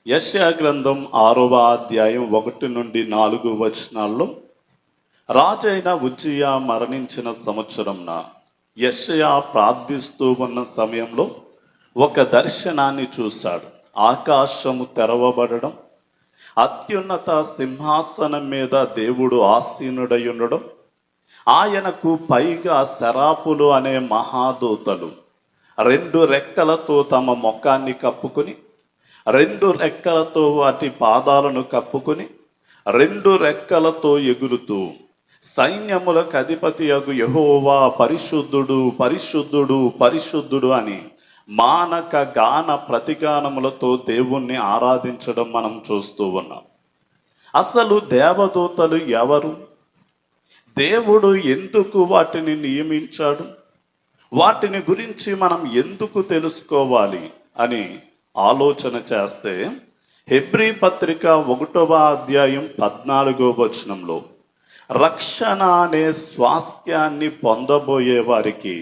యెషయా గ్రంథం 6వ అధ్యాయం 1 నుండి 4 వచనాల్లో, రాజైన ఉజ్జియా మరణించిన సంవత్సరంన యెషయా ప్రార్థిస్తూ ఉన్న సమయంలో ఒక దర్శనాన్ని చూశాడు. ఆకాశము తెరవబడడం, అత్యున్నత సింహాసనం మీద దేవుడు ఆసీనుడై ఉండడం, ఆయనకు పైగా శరాపులు అనే మహాదూతలు 2 రెక్కలతో తమ ముఖాన్ని కప్పుకొని, 2 రెక్కలతో వాటి పాదాలను కప్పుకొని, 2 రెక్కలతో ఎగురుతూ సైన్యములకు అధిపతియగు యెహోవా పరిశుద్ధుడు పరిశుద్ధుడు పరిశుద్ధుడు అని మానక గాన ప్రతిగానములతో దేవుణ్ణి ఆరాధించడం మనం చూస్తూ ఉన్నాం. అసలు దేవదూతలు ఎవరు? దేవుడు ఎందుకు వాటిని నియమించాడు? వాటిని గురించి మనం ఎందుకు తెలుసుకోవాలి అని ఆలోచన చేస్తే, హెబ్రీ పత్రిక 1వ అధ్యాయం 14వ వచనంలో, రక్షణ అనే స్వాస్థ్యాన్ని పొందబోయే వారికి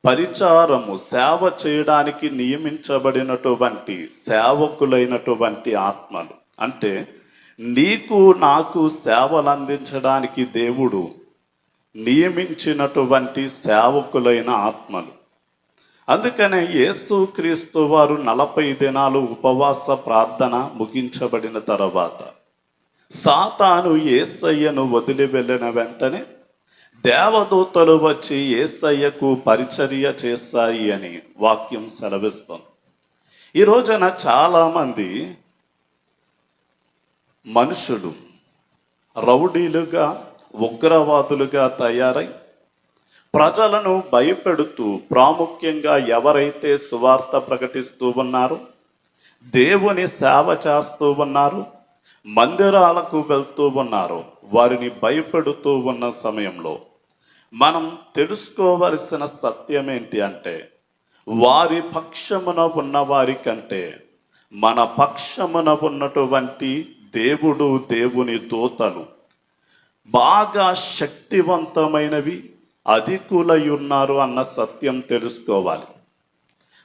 పరిచారము సేవ చేయడానికి నియమించబడినటువంటి సేవకులైనటువంటి ఆత్మలు, అంటే నీకు నాకు సేవలు అందించడానికి దేవుడు నియమించినటువంటి సేవకులైన ఆత్మలు. అందుకనే యేసుక్రీస్తు వారు 40 దినాలు ఉపవాస ప్రార్థన ముగించబడిన తర్వాత సాతాను యేసయ్యను వదిలి వెళ్ళిన వెంటనే దేవదూతలు వచ్చి యేసయ్యకు పరిచర్య చేశాయి అని వాక్యం సెలవిస్తుంది. ఈ రోజున చాలామంది మనుషులు రౌడీలుగా, ఉగ్రవాదులుగా తయారై ప్రజలను భయపెడుతూ, ప్రాముఖ్యంగా ఎవరైతే సువార్త ప్రకటిస్తూ ఉన్నారో, దేవుని సేవ చేస్తూ ఉన్నారో, మందిరాలకు వెళ్తూ ఉన్నారో, వారిని భయపెడుతూ ఉన్న సమయంలో మనం తెలుసుకోవలసిన సత్యం ఏంటి అంటే, వారి పక్షమున ఉన్న వారి కంటే మన పక్షమున ఉన్నటువంటి దేవుడు, దేవుని దూతలు బాగా శక్తివంతమైనవి, అధికులై ఉన్నారు అన్న సత్యం తెలుసుకోవాలి.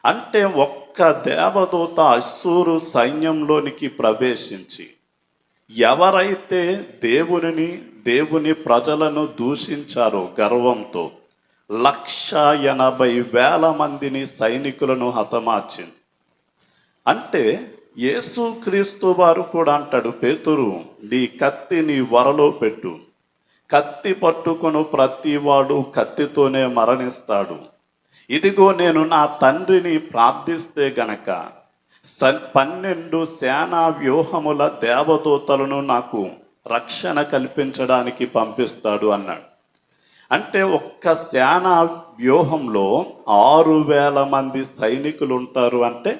అంటే ఒక్క దేవదూత అశ్షూరు సైన్యంలోనికి ప్రవేశించి ఎవరైతే దేవుని ప్రజలను దూషించారో గర్వంతో 180,000 మందిని సైనికులను హతమార్చింది. అంటే యేసుక్రీస్తు వారు కూడా అంటాడు, పేతురు నీ కత్తి నీ వరలో పెట్టు, కత్తి పట్టుకుని ప్రతివాడు కత్తితోనే మరణిస్తాడు. ఇదిగో నేను నా తండ్రిని ప్రార్థిస్తే గనక 12 సేనా వ్యూహముల దేవదూతలను నాకు రక్షణ కల్పించడానికి పంపిస్తాడు అన్నాడు. అంటే ఒక్క సేనా వ్యూహంలో 6,000 మంది సైనికులు ఉంటారు. అంటే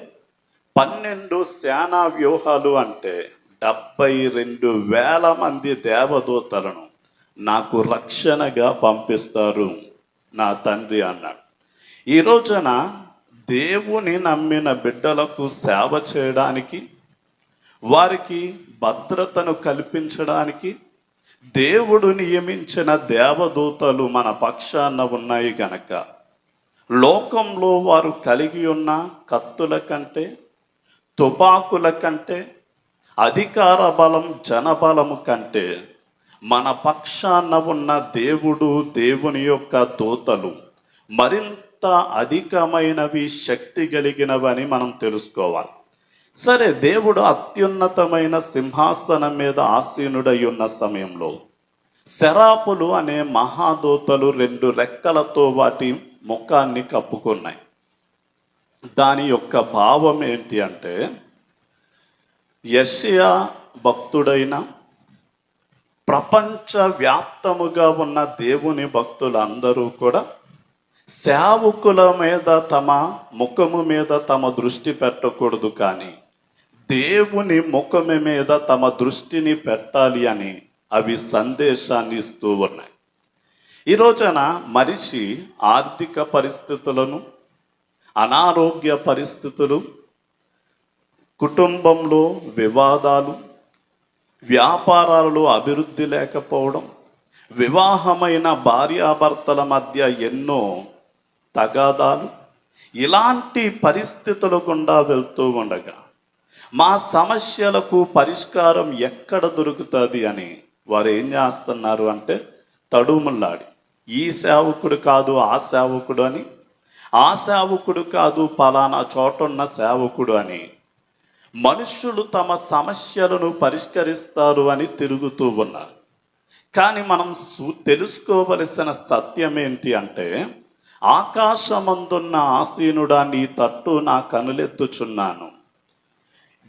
12 సేనా వ్యూహాలు అంటే 72,000 మంది దేవదూతలను నాకు రక్షణగా పంపిస్తారు నా తండ్రి అన్నాడు. ఈ రోజున దేవుని నమ్మిన బిడ్డలకు సేవ చేయడానికి, వారికి భద్రతను కల్పించడానికి దేవుడు నియమించిన దేవదూతలు మన పక్షాన ఉన్నాయి గనక, లోకంలో వారు కలిగి ఉన్న కత్తుల కంటే, తుపాకుల కంటే, అధికార బలం, జనబలము కంటే మన పక్షాన ఉన్న దేవుడు, దేవుని యొక్క దూతలు మరింత అధికమైనవి, శక్తి కలిగినవని మనం తెలుసుకోవాలి. సరే, దేవుడు అత్యున్నతమైన సింహాసనం మీద ఆసీనుడై ఉన్న సమయంలో శరాపులు అనే మహాదూతలు 2 రెక్కలతో వాటి ముఖాన్ని కప్పుకున్నాయి. దాని యొక్క భావం ఏంటి అంటే, యెషయా భక్తుడైన, ప్రపంచవ్యాప్తముగా ఉన్న దేవుని భక్తులందరూ కూడా సేవకుల మీద, తమ ముఖము మీద తమ దృష్టి పెట్టకూడదు, కానీ దేవుని ముఖము మీద తమ దృష్టిని పెట్టాలి అని అవి సందేశాన్ని ఇస్తూ ఉన్నాయి. ఈ రోజున మనిషి ఆర్థిక పరిస్థితులను, అనారోగ్య పరిస్థితులు, కుటుంబంలో వివాదాలు, వ్యాపారాలలో అభివృద్ధి లేకపోవడం, వివాహమైన భార్యాభర్తల మధ్య ఎన్నో తగాదాలు, ఇలాంటి పరిస్థితుల గుండా వెళ్తూ ఉండగా మా సమస్యలకు పరిష్కారం ఎక్కడ దొరుకుతుంది అని వారు ఏం చేస్తున్నారు అంటే తడుములాడి, ఈ సేవకుడు కాదు ఆ సేవకుడు అని, ఆ సేవకుడు కాదు పలానా చోటున్న సేవకుడు అని, మనుష్యులు తమ సమస్యలను పరిష్కరిస్తారు అని తిరుగుతూ ఉన్నారు. కానీ మనం తెలుసుకోవలసిన సత్యం ఏంటి అంటే, ఆకాశమందున్న ఆసీనుడా నీ తట్టు నా కనులెత్తుచున్నాను.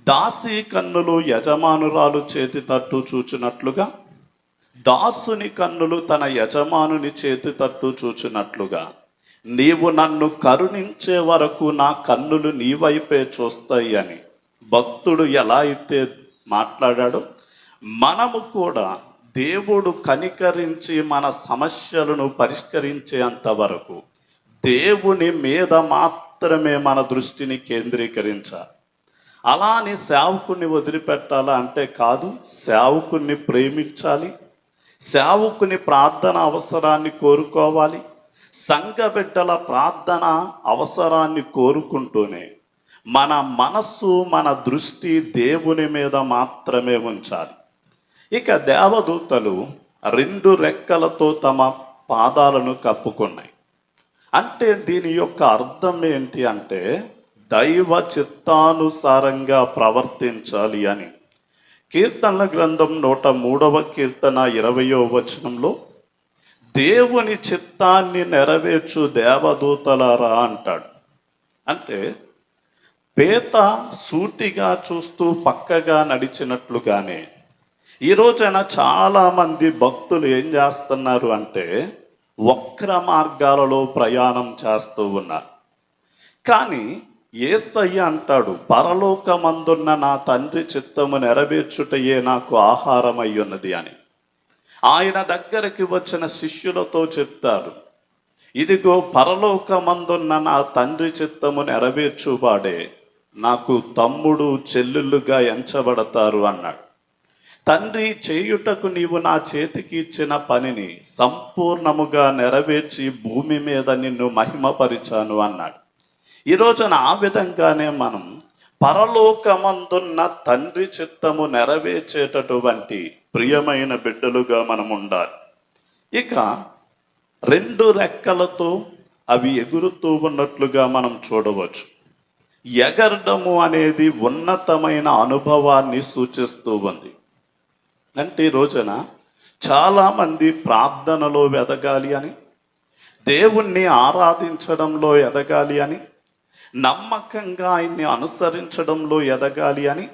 దాసి కన్నులు యజమానురాలు చేతి తట్టు చూచినట్లుగా, దాసుని కన్నులు తన యజమానుని చేతి తట్టు చూచినట్లుగా, నీవు నన్ను కరుణించే వరకు నా కన్నులు నీ వైపే చూస్తాయి అని భక్తుడు ఎలా అయితే మాట్లాడాడో, మనము కూడా దేవుడు కనికరించి మన సమస్యలను పరిష్కరించేంత వరకు దేవుని మీద మాత్రమే మన దృష్టిని కేంద్రీకరించాలి. అలా అని సేవకుని వదిలిపెట్టాలా అంటే కాదు. సేవకుని ప్రేమించాలి, సేవకుని ప్రార్థన అవసరాన్ని కోరుకోవాలి. సంఘ బిడ్డల ప్రార్థన అవసరాన్ని కోరుకుంటూనే మన మనస్సు, మన దృష్టి దేవుని మీద మాత్రమే ఉంచాలి. ఇక దేవదూతలు 2 రెక్కలతో తమ పాదాలను కప్పుకున్నాయి. అంటే దీని యొక్క అర్థం ఏంటి అంటే, దైవ చిత్తానుసారంగా ప్రవర్తించాలి అని. కీర్తనల గ్రంథం 103వ కీర్తన 20వ వచనంలో దేవుని చిత్తాన్ని నెరవేర్చు దేవదూతలారా అంటాడు. అంటే పేత సూటిగా చూస్తూ పక్కగా నడిచినట్లుగానే ఈ రోజైనా చాలామంది భక్తులు ఏం చేస్తున్నారు అంటే వక్ర మార్గాలలో ప్రయాణం చేస్తూ ఉన్నారు. కానీ యేసయ్య అంటాడు, పరలోకమందున్న నా తండ్రి చిత్తము నెరవేర్చుటయే నాకు ఆహారం అయ్యున్నది అని. ఆయన దగ్గరికి వచ్చిన శిష్యులతో చెప్తారు, ఇదిగో పరలోకమందున్న నా తండ్రి చిత్తము నెరవేర్చువాడే నాకు తమ్ముడు చెల్లెళ్ళుగా ఎంచబడతారు అన్నాడు. తండ్రి, చేయుటకు నీవు నా చేతికి ఇచ్చిన పనిని సంపూర్ణముగా నెరవేర్చి భూమి మీద నిన్ను మహిమపరిచాను అన్నాడు. ఈ రోజున ఆ విధంగానే మనం పరలోకమందున్న తండ్రి చిత్తము నెరవేర్చేటటువంటి ప్రియమైన బిడ్డలుగా మనం ఉండాలి. ఇక 2 రెక్కలతో అవి ఎగురుతూ ఉన్నట్లుగా మనం చూడవచ్చు. ఎగరడము అనేది ఉన్నతమైన అనుభవాన్ని సూచిస్తూ ఉంది. అంటే ఈ రోజున చాలామంది ప్రార్థనలో ఎదగాలి అని, దేవుణ్ణి ఆరాధించడంలో ఎదగాలి అని, నమ్మకంగా ఆయన్ని అనుసరించడంలో ఎదగాలి అని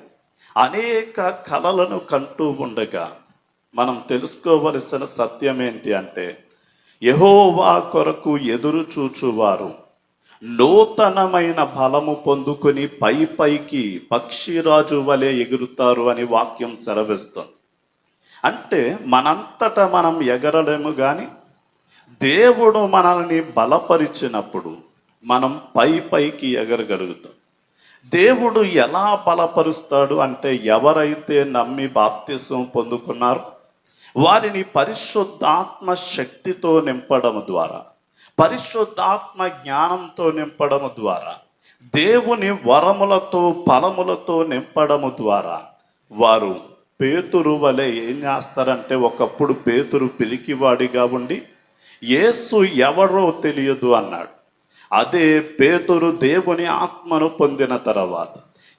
అనేక కలలను కంటూ ఉండగా మనం తెలుసుకోవలసిన సత్యం ఏంటి అంటే, యెహోవా కొరకు ఎదురు చూచువారు నూతనమైన బలము పొందుకొని పైకి పక్షిరాజు వలె ఎగురుతారు అని వాక్యం సెలవిస్తుంది. అంటే మనంతటా మనం ఎగరలేము, కానీ దేవుడు మనల్ని బలపరిచినప్పుడు మనం పైకి ఎగరగలుగుతాం. దేవుడు ఎలా బలపరుస్తాడు అంటే, ఎవరైతే నమ్మి బాప్తిసం పొందుకున్నారో వారిని పరిశుద్ధాత్మ శక్తితో నింపడం ద్వారా, పరిశుద్ధాత్మ జ్ఞానంతో నింపడము ద్వారా, దేవుని వరములతో ఫలములతో నింపడము ద్వారా వారు పేతురు వలె ఏం చేస్తారంటే, ఒకప్పుడు పేతురు పిలికివాడిగా ఉండి యేసు ఎవరో తెలియదు అన్నాడు. అదే పేతురు దేవుని ఆత్మను పొందిన తర్వాత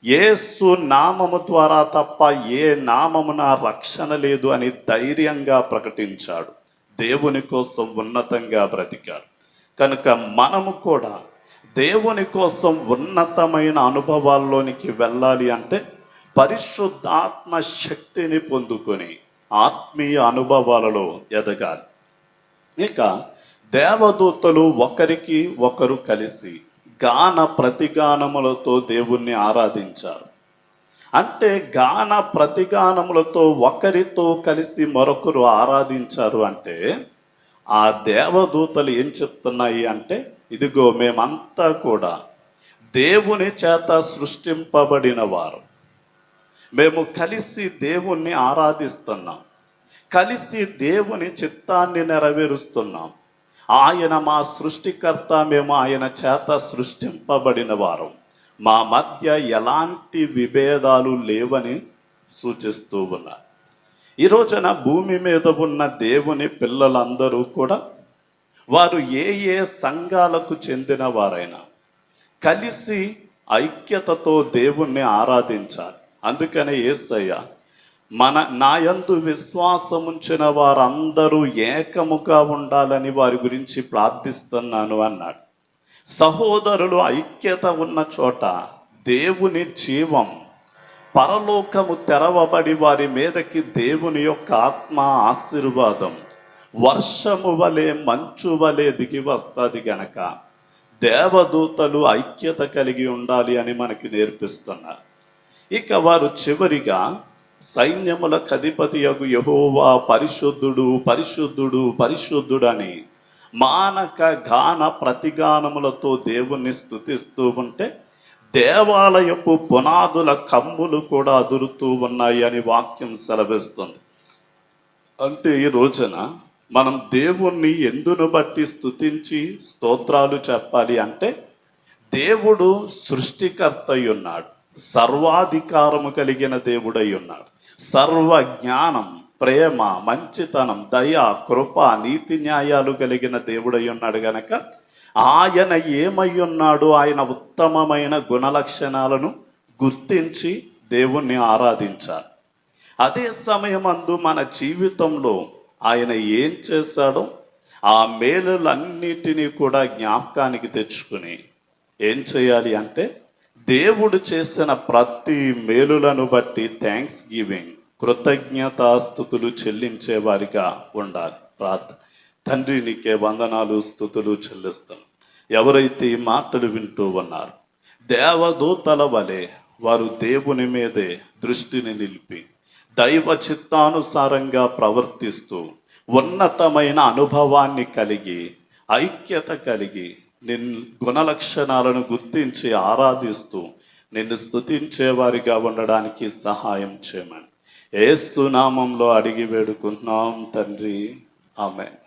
యేసు నామము ద్వారా తప్ప ఏ నామమున రక్షణ లేదు అని ధైర్యంగా ప్రకటించాడు. దేవుని కోసం ఉన్నతంగా బ్రతికాడు. కనుక మనము కూడా దేవుని కోసం ఉన్నతమైన అనుభవాల్లోనికి వెళ్ళాలి అంటే పరిశుద్ధాత్మ శక్తిని పొందుకొని ఆత్మీయ అనుభవాలలో ఎదగాలి. ఇక దేవదూతలు ఒకరికి ఒకరు కలిసి గాన ప్రతిగానములతో దేవుణ్ణి ఆరాధించారు. అంటే గాన ప్రతిగానములతో ఒకరితో కలిసి మరొకరు ఆరాధించారు. అంటే ఆ దేవదూతలు ఏం చెప్తున్నాయి అంటే, ఇదిగో మేమంతా కూడా దేవుని చేత సృష్టింపబడిన వారు, మేము కలిసి దేవుణ్ణి ఆరాధిస్తున్నాం, కలిసి దేవుని చిత్తాన్ని నెరవేరుస్తున్నాం. ఆయన మా సృష్టికర్త, మేము ఆయన చేత సృష్టింపబడిన వారు. మా మధ్య ఎలాంటి విభేదాలు లేవని సూచిస్తూ ఉన్నారు. ఈ రోజున భూమి మీద ఉన్న దేవుని పిల్లలందరూ కూడా వారు ఏ ఏ సంఘాలకు చెందిన వారైనా కలిసి ఐక్యతతో దేవుణ్ణి ఆరాధించాలి. అందుకనే యేసయ్య నాయందు విశ్వాసముంచిన వారందరూ ఏకముగా ఉండాలని వారి గురించి ప్రార్థిస్తున్నాను అన్నాడు. సహోదరులు ఐక్యత ఉన్న చోట దేవుని జీవం, పరలోకము తెరవబడి వారి మీదకి దేవుని యొక్క ఆత్మ ఆశీర్వాదం వర్షము వలె మంచు వలె దిగి వస్తుంది గనక దేవదూతలు ఐక్యత కలిగి ఉండాలి అని మనకి నేర్పిస్తున్నారు. ఇక వారు చివరిగా సైన్యములకు అధిపతియగు యెహోవా పరిశుద్ధుడు పరిశుద్ధుడు పరిశుద్ధుడు అని మానక గాన ప్రతిగానములతో దేవుణ్ణి స్తుతిస్తూ ఉంటే దేవాలయపు పునాదుల కమ్ములు కూడా అదురుతూ ఉన్నాయి అని వాక్యం సెలవిస్తుంది. అంటే ఈ రోజున మనం దేవుణ్ణి ఎందును బట్టి స్తుతించి స్తోత్రాలు చెప్పాలి అంటే దేవుడు సృష్టికర్త అయి ఉన్నాడు, సర్వాధికారము కలిగిన దేవుడై ఉన్నాడు, సర్వ జ్ఞానం, ప్రేమ, మంచితనం, దయ, కృప, నీతి న్యాయాలు కలిగిన దేవుడై ఉన్నాడు గనక ఆయన ఏమై ఉన్నాడు, ఆయన ఉత్తమమైన గుణలక్షణాలను గుర్తించి దేవుణ్ణి ఆరాధించాలి. అదే సమయమందు మన జీవితంలో ఆయన ఏం చేశాడో ఆ మేలులన్నిటినీ కూడా జ్ఞాపకానికి తెచ్చుకుని ఏం చేయాలి అంటే దేవుడు చేసిన ప్రతి మేలులను బట్టి థ్యాంక్స్ గివింగ్, కృతజ్ఞతాస్తుతులు చెల్లించే వారిగా ఉండాలి. ప్రార్థన. తండ్రి, నీకే వందనాలు స్తుతులు చెల్లిస్తాను. ఎవరైతే ఈ మాటలు వింటూ ఉన్నారు దేవదూతల వలె వారు దేవుని మీదే దృష్టిని నిలిపి దైవ చిత్తానుసారంగా ప్రవర్తిస్తూ ఉన్నతమైన అనుభవాన్ని కలిగి ఐక్యత కలిగి గుణలక్షణాలను గుర్తించి ఆరాధిస్తూ నిన్ను స్తుతించే వారిగా ఉండడానికి సహాయం చేయమని యేసు నామంలో అడిగి వేడుకుంటున్నాం తండ్రి. ఆమేన్.